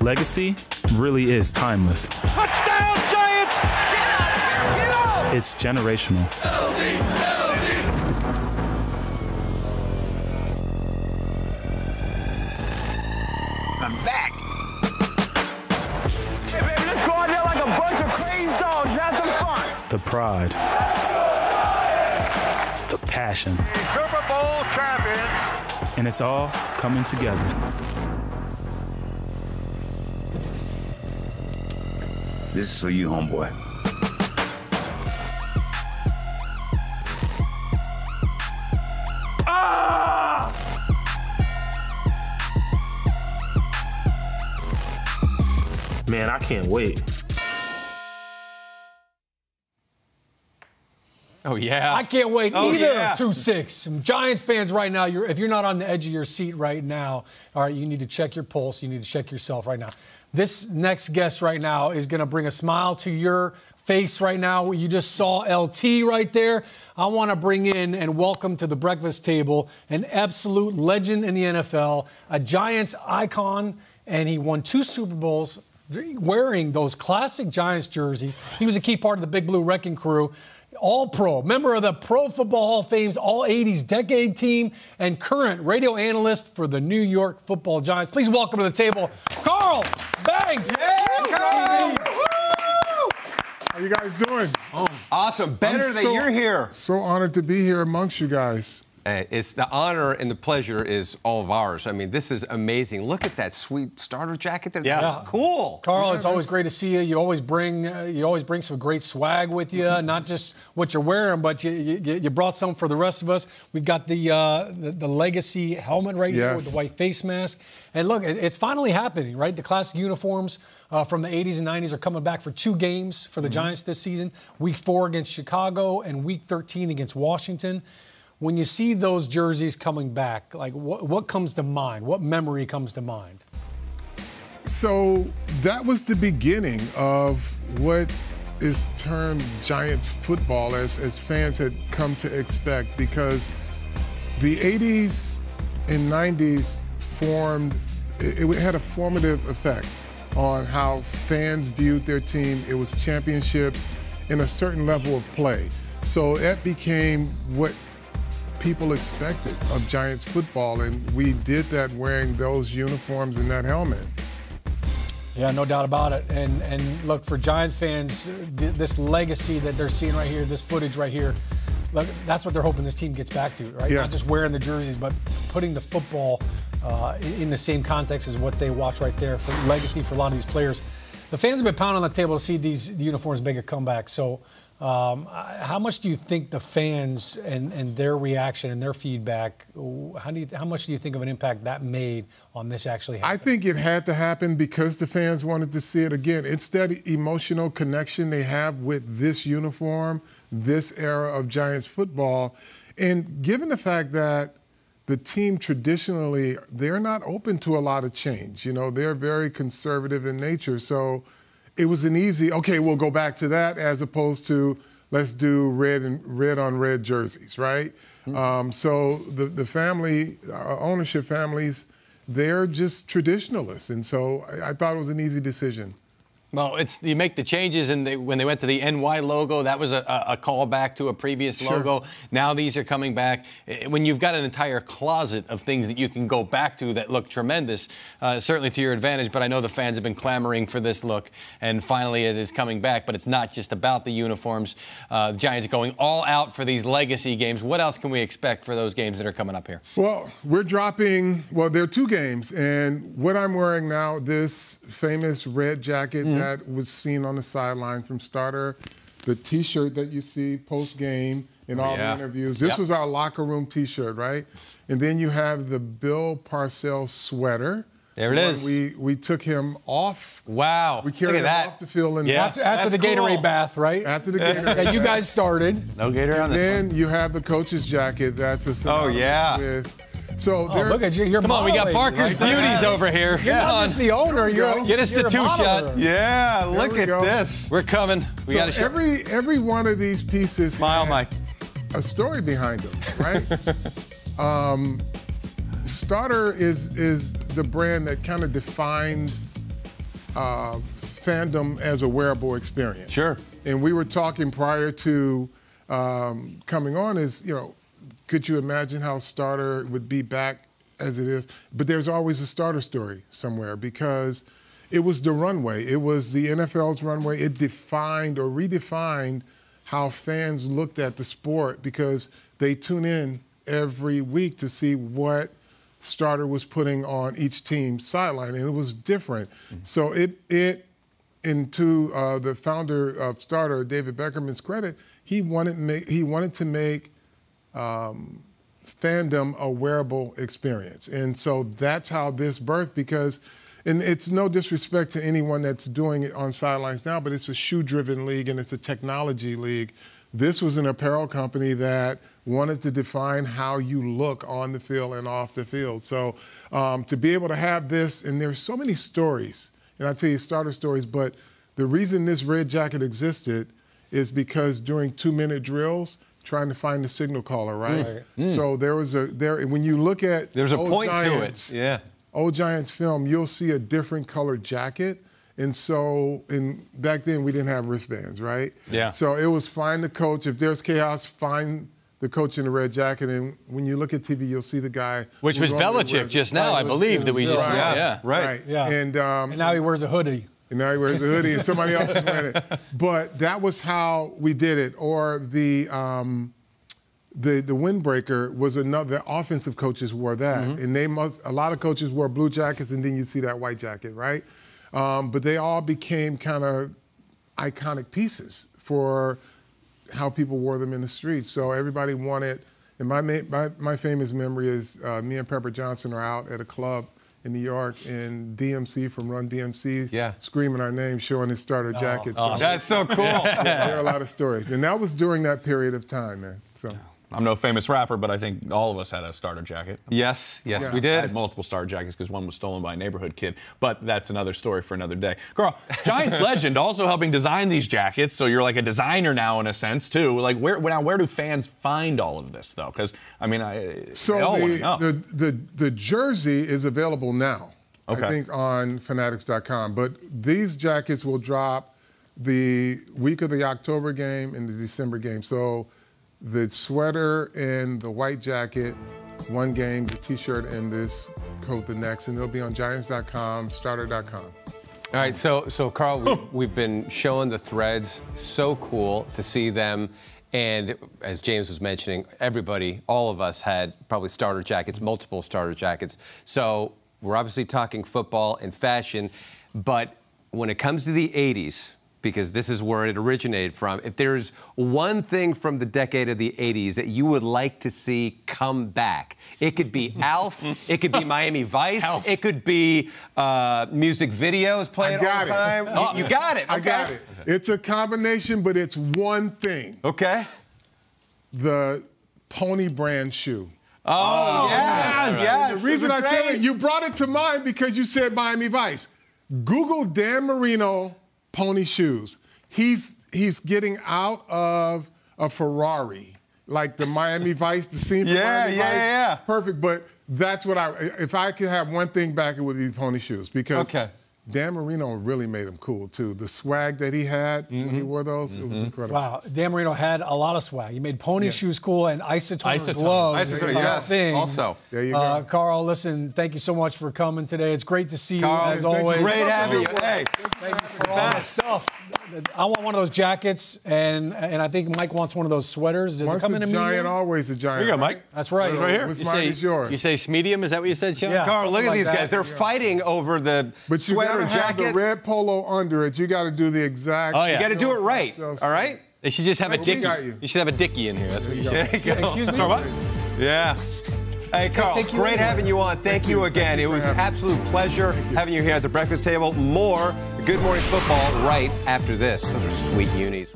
legacy really is timeless. Touchdown, Giants! Get out of here! Get out! It's generational. I'm back! Hey, baby, let's go out there like a bunch of crazy dogs and have some fun! The pride. The passion. Super Bowl champion! And it's all coming together. This is for you, homeboy. Ah! Man, I can't wait. Oh, yeah. I can't wait either. Yeah. 2-6. Giants fans right now, if you're not on the edge of your seat right now, all right, you need to check your pulse. You need to check yourself right now. This next guest right now is going to bring a smile to your face right now. You just saw LT right there. I want to bring in and welcome to the breakfast table an absolute legend in the NFL, a Giants icon, and he won 2 Super Bowls wearing those classic Giants jerseys. He was a key part of the Big Blue Wrecking Crew. All-Pro, member of the Pro Football Hall of Fame's All-80s Decade Team, and current radio analyst for the New York Football Giants. Please welcome to the table, Carl Banks. Yeah, Carl! How you guys doing? Oh, awesome. Better that you're here. So honored to be here amongst you guys. It's the honor and the pleasure is all of ours. I mean, this is amazing. Look at that sweet starter jacket. That's cool. Carl, it's always great to see you. You always bring some great swag with you. Not just what you're wearing, but you brought some for the rest of us. We've got the legacy helmet right here with the white face mask. And look, it's finally happening, right? The classic uniforms from the 80s and 90s are coming back for 2 games for the Giants this season. Week 4 against Chicago and Week 13 against Washington. When you see those jerseys coming back, like what comes to mind? What memory comes to mind? So that was the beginning of what is termed Giants football, as fans had come to expect, because the 80s and 90s it had a formative effect on how fans viewed their team. It was championships and a certain level of play. So that became what people expected of Giants football, and we did that wearing those uniforms and that helmet. Yeah, no doubt about it. And look, for Giants fans, this legacy that they're seeing right here, this footage right here, look, that's what they're hoping this team gets back to, right? Yeah. Not just wearing the jerseys, but putting the football in the same context as what they watch right there for legacy for a lot of these players. The fans have been pounding on the table to see these uniforms make a comeback. So how much do you think the fans and their reaction and their feedback, how much do you think of an impact that made on this actually happening? I think it had to happen because the fans wanted to see it again. It's that emotional connection they have with this uniform, this era of Giants football. And given the fact that the team traditionally, they're not open to a lot of change. You know, they're very conservative in nature. So it was an easy, okay, we'll go back to that, as opposed to let's do red on red jerseys, right? Mm-hmm. So the family, ownership families, they're just traditionalists. And so I thought it was an easy decision. Well, you make the changes, and when they went to the NY logo, that was a callback to a previous logo. Now these are coming back. When you've got an entire closet of things that you can go back to that look tremendous, certainly to your advantage, but I know the fans have been clamoring for this look, and finally it is coming back. But it's not just about the uniforms. The Giants are going all out for these legacy games. What else can we expect for those games that are coming up here? Well, there are 2 games, and what I'm wearing now, this famous red jacket that was seen on the sideline from starter, the T-shirt that you see post-game in all the interviews. This was our locker room T-shirt, right? And then you have the Bill Parcells sweater. There it is. We took him off. Wow. We carried him off the field. After the Gatorade bath, right? After the Gatorade bath. Yeah, you guys started. No Gator on this one. Then you have the coach's jacket. That's a synonymous with. So look at you. You're Come on, we got Parker's Beauties over here. You're not just the owner. Get us the 2-shot. Yeah, look at this. We're coming. We got to show. Every one of these pieces Smile, Mike. A story behind them, right? Starter is the brand that kind of defined fandom as a wearable experience. Sure. And we were talking prior to coming on is, could you imagine how Starter would be back as it is? But there's always a Starter story somewhere because it was the runway. It was the NFL's runway. It defined or redefined how fans looked at the sport because they tune in every week to see what Starter was putting on each team's sideline, and it was different. So and to the founder of Starter, David Beckerman's credit, he wanted to make fandom a wearable experience. And so that's how this birthed because, and it's no disrespect to anyone that's doing it on sidelines now, but it's a shoe-driven league and it's a technology league. This was an apparel company that wanted to define how you look on the field and off the field. So to be able to have this, and there's so many stories, and I'll tell you Starter stories, but the reason this red jacket existed is because during 2-minute drills, trying to find the signal caller, right? So there was when you look at there's a point Giants, to it. Yeah. Old Giants film, you'll see a different colored jacket. And so, back then we didn't have wristbands, right? Yeah. So it was find the coach. If there's chaos, find the coach in the red jacket. And when you look at TV, you'll see the guy. Which was Belichick just now, I believe, that we just saw. Yeah. Right. Yeah. And now he wears a hoodie. And now he wears a hoodie and somebody else is wearing it. But that was how we did it. Or the windbreaker was another. The offensive coaches wore that. And a lot of coaches wore blue jackets and then you see that white jacket, right? But they all became kind of iconic pieces for how people wore them in the streets. So everybody wanted, and my famous memory is me and Pepper Johnson are out at a club in New York, and DMC from Run DMC screaming our name, showing his Starter jackets. Awesome. That's so cool. There are a lot of stories. And that was during that period of time, man. So. I'm no famous rapper, but I think all of us had a Starter jacket. Yes, we I did. had multiple Starter jackets because one was stolen by a neighborhood kid, but that's another story for another day. Carl, Giants legend, also helping design these jackets, so you're like a designer now in a sense too. Like where do fans find all of this though? Because I mean, they all want to know. The jersey is available now. Okay. I think on Fanatics.com, but these jackets will drop the week of the October game and the December game. So. The sweater and the white jacket, one game, the T-shirt and this coat the next, and it'll be on Giants.com, Starter.com. All right, so Carl, we've been showing the threads. So cool to see them. And as James was mentioning, everybody, all of us had probably Starter jackets, multiple Starter jackets. So we're obviously talking football and fashion, but when it comes to the 80s, because this is where it originated from. If there's one thing from the decade of the 80s that you would like to see come back, it could be Alf, it could be Miami Vice, it could be music videos playing all the time. You got it. Okay. I got it. It's a combination, but it's one thing. Okay. The Pony brand shoe. Oh, yes. The reason I said it, you brought it to mind because you said Miami Vice. Google Dan Marino Pony shoes. He's getting out of a Ferrari, like the Miami Vice, the scene from Miami Vice. Yeah. Perfect, but that's what if I could have one thing back, it would be Pony shoes because Dan Marino really made them cool, too. The swag that he had when he wore those, it was incredible. Wow, Dan Marino had a lot of swag. He made pony shoes cool and isotoner gloves. Yes, also. There you go. Carl, listen, thank you so much for coming today. It's great to see you, Carl, as always. Great having you. Hey, thank you for all the stuff. I want one of those jackets, and I think Mike wants one of those sweaters. Does Once it come in a a giant, medium? always a giant. Here you go, Mike. That's right. It's right here. What's mine is yours. You say medium? Is that what you said, Sean? Yeah. Carl, look at these guys. They're fighting over the But you sweater gotta have jacket. the red polo under it. You got to do the exact. Oh, yeah. You got to do it right. All right? They should just have a We dickie. got you. You should have a dickie in here. That's what you should. Excuse me? Yeah. Hey, Carl, great having you on. Thank you again. It was an absolute pleasure having you here at the breakfast table. More Good Morning Football right after this. Those are sweet unis.